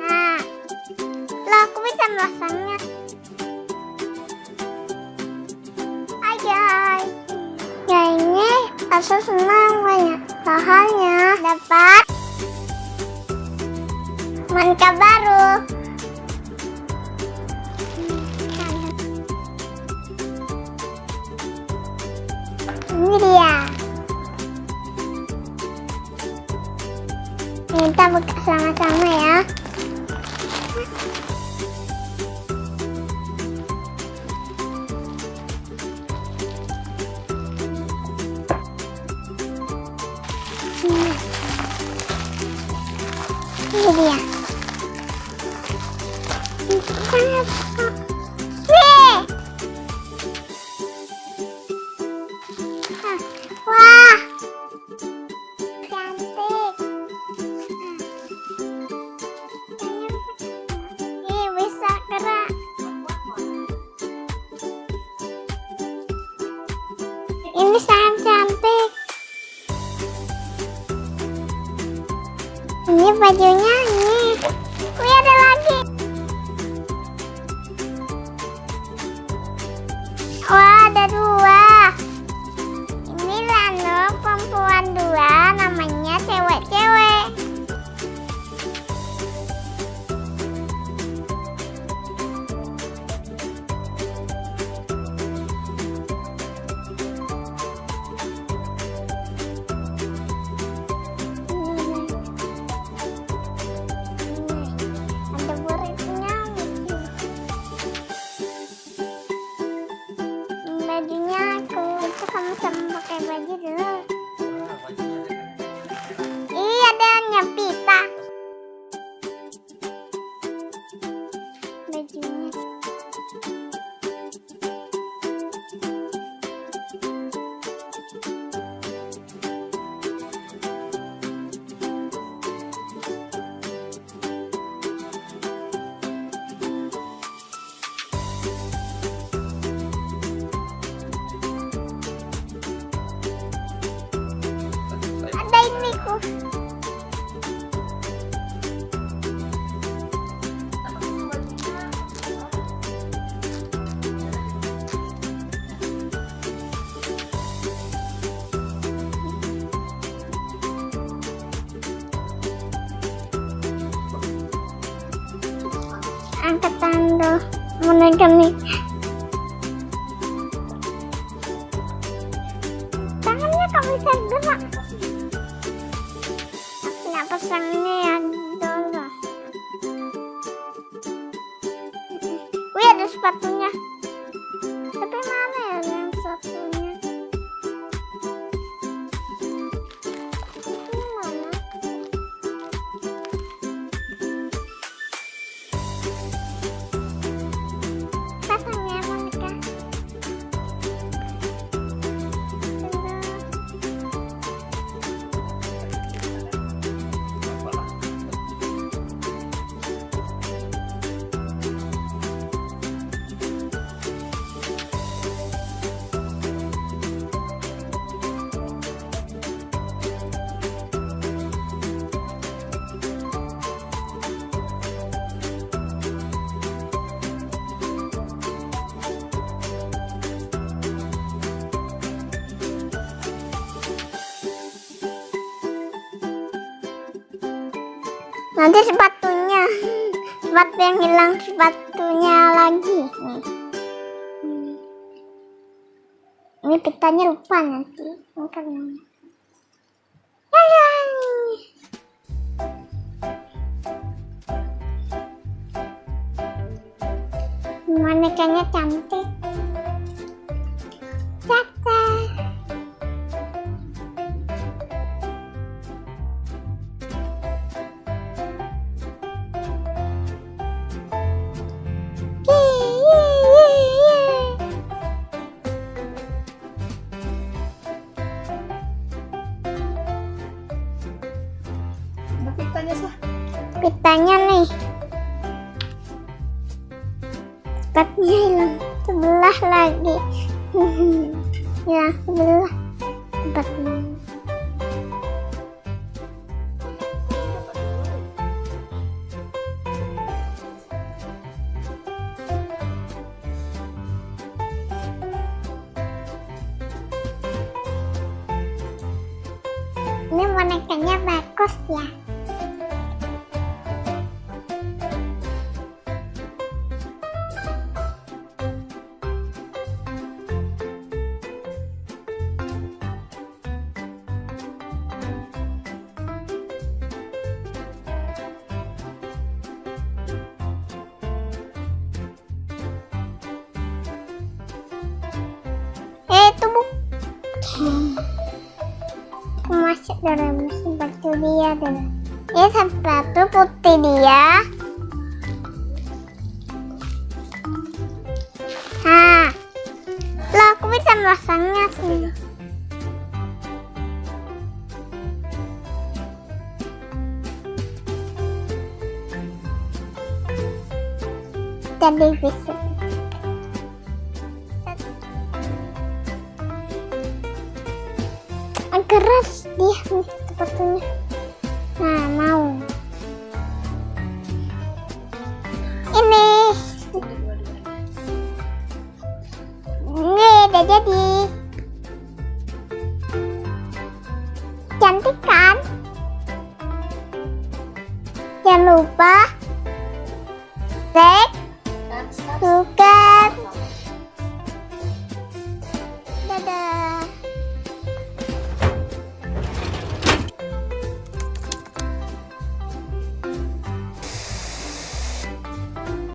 Nah, lah aku bisa memasangnya. Ayah, ya ini rasa senang banyak. Soalnya dapat boneka baru. Ini dia. Kita buka sama-sama ya. Ini dia. Wah, cantik. Ini bisa gerak. Ini sangat cantik. Ini bajunya nih. Wih, ada lagi. Wah, ada dua. Ini Lano perempuan dua, namanya cewek-cewek. Ada burungnya. Bajunya aku itu sama-sama pakai baju dulu. Iya, ada nyepita. Bajunya. Ada ini ku. Angkat tangan dulu, memegang nih. Tangannya kok bisa gerak? Aku nak pasangnya ya dulu. Wih, ada sepatunya. Tapi mana ya yang sepatunya? Ini mana? Pasangnya Monica. Nanti sepatunya, sepatu yang hilang sepatunya lagi. Nih. Ini pitanya lupa nanti. Bonekanya cantik. Caca. Pitanya nih, sepatunya hilang sebelah lagi. Hilang sebelah. tempatnya. Ini bonekanya bagus ya. Itu masuk dalam sepatu dia dulu. Ini sepatu putih dia. Nah, lah aku bisa masangnya sih. Jadi bisa. Keras dia nih sepatunya. Nah, mau ini udah jadi. Cantik kan? Jangan lupa like, suka